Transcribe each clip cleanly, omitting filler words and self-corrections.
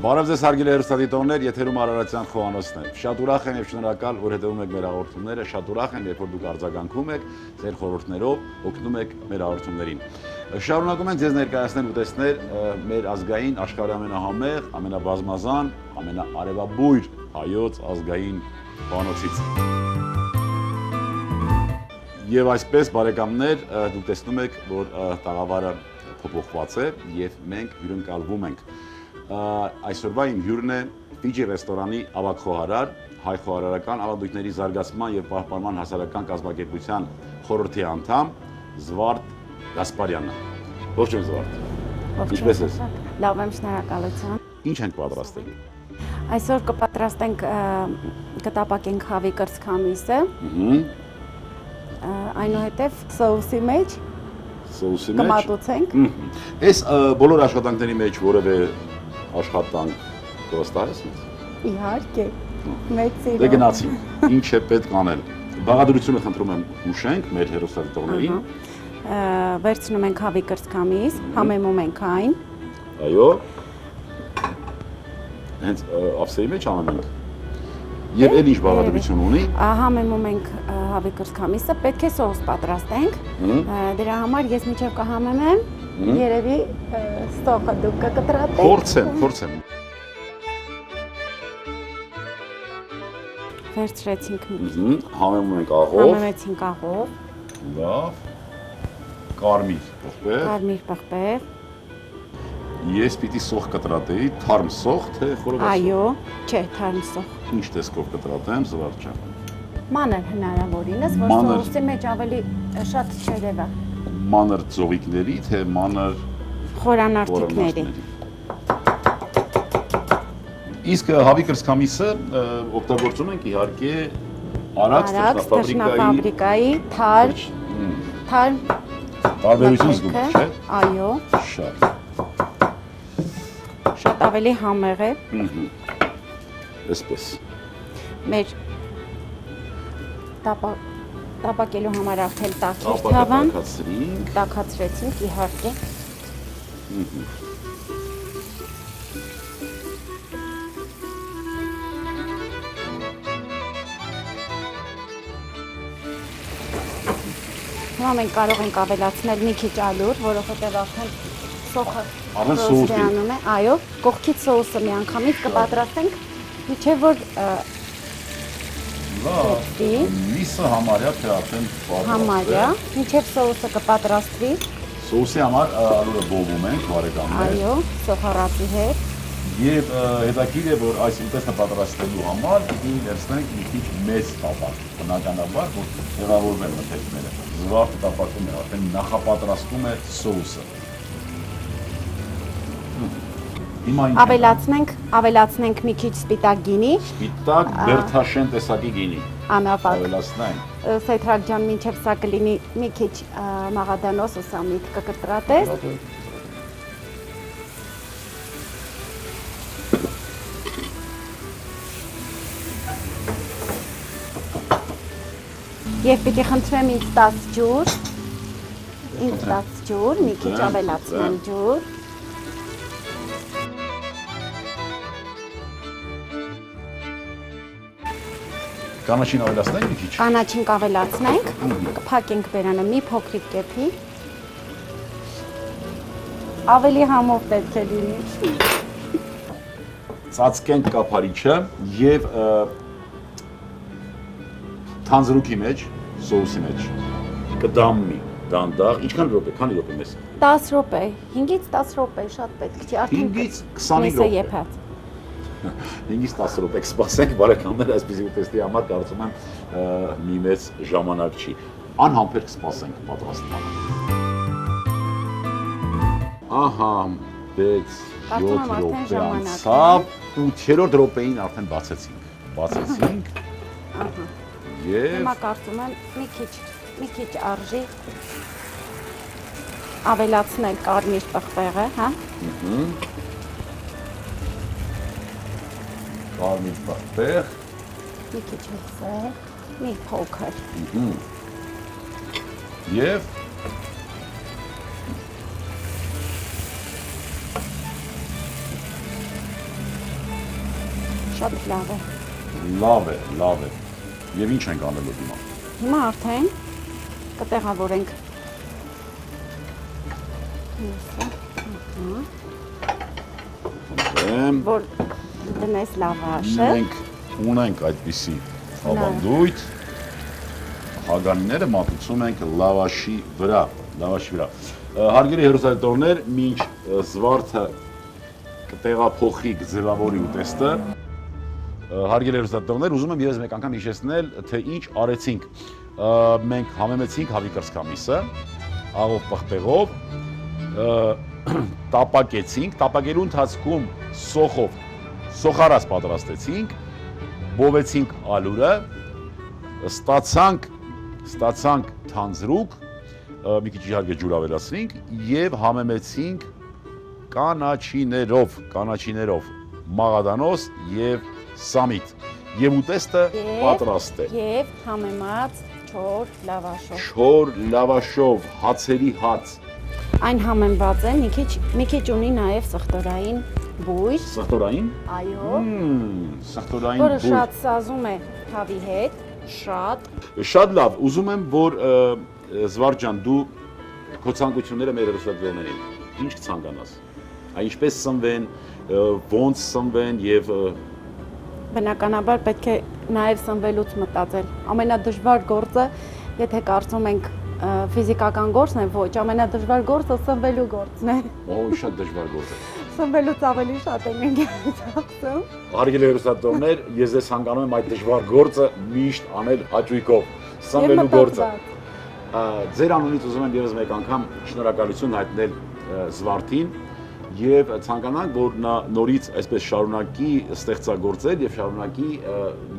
Բարև ձեզ հարգելի հեռուստադիտողներ, եթերում Արարատյան խոհանոցն է։ Շատ ուրախ եմ եւ շնորհակալ, որ հետևում եք մեր հաղորդումները, շատ ուրախ եմ, երբ որ դուք արձագանքում եք, ձեր խորհուրդներով օգնում եք մեր հաղորդումներին։ Շարունակում ենք ձեզ ներկայացնել ու տեսնել մեր ազգային աշխարհի ամենահամեղ, ամենաբազմազան, ամենաարևաբույր հայոց ազգային խոհանոցից։ Եվ այսպես բարեկամներ, դուք տեսնում եք, որ տաղավարը փոփոխված է եւ մենք հյուրընկալվում ենք։ Այսօրվա իմ հյուրն է Ֆիջի ռեստորանի ավագ խոհարար, հայ խոհարարական ավանդույթների զարգացման եւ պահպանման հասարակական կազմակերպության խորհրդի անդամ Զվարթ Գասպարյանը։ Ողջույն Զվարթ։ Ինչպե՞ս ես։ Լավ եմ, շնորհակալություն։ Ինչ ենք պատրաստել։ Այսօր կպատրաստենք կտապակենք հավի կրծքամիսը։ Այնուհետև սոուսի մեջ կմատուցենք։ Այս բոլոր աշխատանքների մեջ որևէ աշխատանք կվստահես ինձ։ Իհարկե։ Մեծ սիրով։ Դե գնացինք։ Ինչ է պետք անել։ Բաղադրությունը խնդրում եմ հուշենք մեր հեռուստադիտողներին։ Վերցնում ենք հավի կրծքամիս, համեմում ենք այն։ Այո։ Հենց ափսեի մեջ անում ենք։ Եվ էլ ինչ բաղադրություն ունի։ Համեմում ենք հավի կրծքամիսը, պետք է սոուս պատրաստենք։ Դրա համար ես միջև կհամեմեմ, երևի ստոխը դուք կկտրատեք։ Փորձեմ։ Վերցրեցինք։ Համեմում ենք աղով։ Համեմեցինք աղով։ Լավ։ Կարմիր պղպեղ։ Կարմիր պղպեղ։ Ես պիտի սոխ կտրատեի, թարմ սոխ, թե խորոված։ Այո, չէ, թարմ սոխ։ Ինչ տեսքով կտրատեմ, Զվարթ ջան։ Մանր հնարավորինս, որ սոուսի մեջ ավելի շատ չերևա։ Մանր ծովիկների, թե մանր խորանարդիկների։ Իսկ հավի կրծքամիսը օգտագործում ենք իհարկե Արաքս թռչնաֆաբրիկայի թարմ տարբերություն զգում եք, չէ՞։ Այո։ Շատ։ Շատ ավելի համեղ է։ Այսպես։ Մեր տապակելու համար արդեն տաքիր թավան։ Տաքացրեցինք, իհարկե։ Հիմա մենք կարող ենք ավելացնել մի քիչ ալուր, որովհետև արդեն սոխը անում է, այո, կողքից սոուսը միանգամից կպատրաստենք, միջև որ միսը համարյա թե արդեն համարյա, միջև սոուսը կպատրաստվի։ Սոուսի համար ալուրը բովում ենք, բարեկամներ։ Այո, սոխառածի հետ։ Եվ հետաքրքիր է, որ այս ուտեստը պատրաստելու համար պիտի ներսնենք մի քիչ մեծ տապակ, բնականաբար, որ ձևավորվեն մթերքները։ Զվարթը տապակում է, արդեն նախապատրաստում է սոուսը։ Ավելացնենք մի քիչ սպիտակ գինի։ Սպիտակ բերթաշեն տեսակի գինի։ Անապակ։ Ավելացնենք։ Սեյթրակ ջան, մինչև սա կլինի մի քիչ մաղադանոս ու սամիտ կկտրատես։ Եվ պիտի խնդրեմ ինձ 10 ջուր, մի քիչ ավելացնեմ ջուր։ Կանաչին ավելացնենք մի քիչ։ Կանաչին կավելացնենք, կփակենք բերանը մի փոքրիկ կեփի։ Ավելի համով պետք է լինի։ Ծածկենք կափարիչը եւ թանձրուկի մեջ, սոուսի մեջ կդամի, դանդաղ, ինչքան րոպե, քանի րոպե մեզ։ 10 րոպե, 5-ից 10 րոպե, շատ պետք չի, արդեն 5-ից 20 րոպե։ 5-ից 10 րոպե կսպասենք, բարեկամներ, այսպեսի ուտեստի համար կարծում եմ մի մեծ ժամանակ չի։ Անհամբեր կսպասենք պատրաստմանը։ Ահա, 6-7 րոպե անցավ, 8-րդ րոպեին արդեն բացեցինք։ Հիմա կարծում եմ մի քիչ արժի ավելացնել կարմիր պղպեղը, հա։ Կարմիր պղպեղ։ Մի քիչ հսել, մի փոքր։ Եվ Շատ լավ է։ Լավ է։ Եվ ինչ ենք անելու հիմա։ Հիմա արդեն կտեղավորենք միսը։ Որ դնես լավաշը։ Մենք ունենք այդպիսի ավանդույթ, հագանները մատուցում ենք լավաշի վրա։ Հարգելի հեռուստադիտողներ, մինչ զվարթը կտեղափոխի, կձևավորի ուտեստը, հարգելի հեռուստադիտողներ, ուզում եմ ևս մեկ անգամ հիշեցնել, թե ինչ արեցինք։ Մենք համեմեցինք հավի կրծքամիսը, աղով պղպեղով, տապակեցինք, տապակելու ընթացքում սոխով սոխարած պատրաստեցինք, բովեցինք ալուրը, ստացանք թանձրուկ, մի քիչ իհարկե ջուր ավելացրինք եւ համեմեցինք կանաչիներով, մաղադանոս եւ սամիտ եւ ուտեստը պատրաստ է։ Եվ համեմած չոր լավաշով, հացերի հաց։ Այն համեմված է, մի քիչ ունի նաեւ սխտորային բույր։ Սխտորային։ Այո։ Սխտորային Որը բույր։ շատ սազում է հավի հետ, Շատ լավ, ուզում եմ, որ Զվարթ ջան, դու քո ցանկությունները մեր հեռուստադիտողներին, ինչ կցանկանաս։ Ինչպես սնվեն, ոնց սնվեն եւ բնականաբար պետք է նաեւ սնվելուց մտածել։ Ամենադժվար գործը, եթե կարծում ենք ֆիզիկական գործն է, ոչ, ամենադժվար գործը սնվելու գործն է։ Շատ դժվար գործ է։ Սնվելուց ավելի շատ ենք ցածում։ Հարգելի հեռուստադիտողներ, ես ձեզ ցանկանում եմ այդ դժվար գործը միշտ անել հաճույքով։ Սնվելու գործը։ Ձեր անունից ուզում եմ ևս մեկ անգամ շնորհակալություն հայտնել Զվարթին եւ ցանկանանք, որ նա նորից այսպես շարունակի ստեղծագործել եւ շարունակի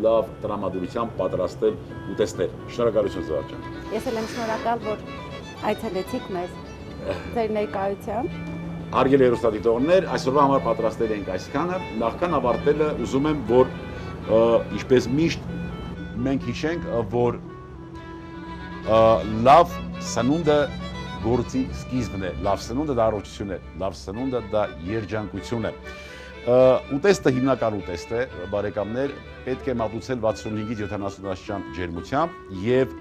լավ տրամադրությամբ պատրաստել ուտեստներ։ Շնորհակալություն Զվարթ ջան։ Ես էլ եմ շնորհակալ, որ այցելեցիք մեզ ձեր ներկայությամբ։ Հարգելի հեռուստադիտողներ, այսօրվա համար պատրաստել ենք այսքանը։ Նախքան ավարտելը ուզում եմ, որ ինչպես միշտ մենք հիշենք, որ լավ սնունդը գործի սկիզբն է, լավ սնունդը դա առողջություն է, լավ սնունդը դա երջանկություն է։ Ուտեստը հիմնական ուտեստ է, բարեկամներ, պետք է մատուցել 65-ից 70 աստիճան ջերմությամբ եւ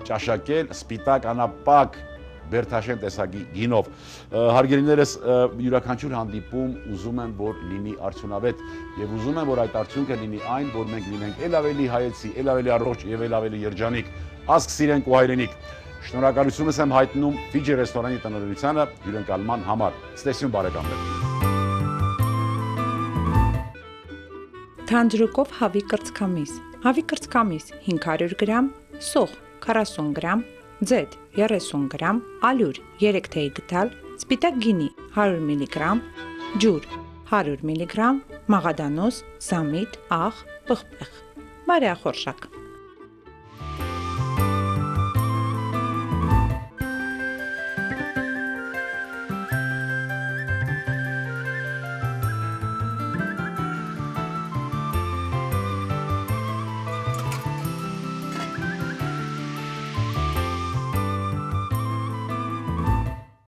ճաշակել սպիտակ անապակ Բերթաշեն տեսակի գինով։ Հարգելիներս, յուրաքանչյուր հանդիպում ուզում եմ, որ լինի արդյունավետ եւ ուզում եմ, որ այդ արդյունքը լինի այն, որ մենք լինենք ել ավելի հայեցի, ել ավելի առողջ եւ ել ավելի երջանիկ, ազգ սիրենք ու հայրենիք։ Շնորհակալությունս եմ հայտնում Ֆիջի ռեստորանի տնօրինությանը հյուրընկալման համար։ Ցտեսություն բարեկամներ։ Թանձրուկով հավի կրծքամիս։ Հավի կրծքամիս 500 գրամ, սոխ 40 գրամ, ձեթ 30 գրամ, ալյուր 3 թեյ գդալ, սպիտակ գինի 100 մգ, ջուր 100 մգ, մաղադանոս, սամիտ, աղ, պղպեղ։ Բարեախորշակ։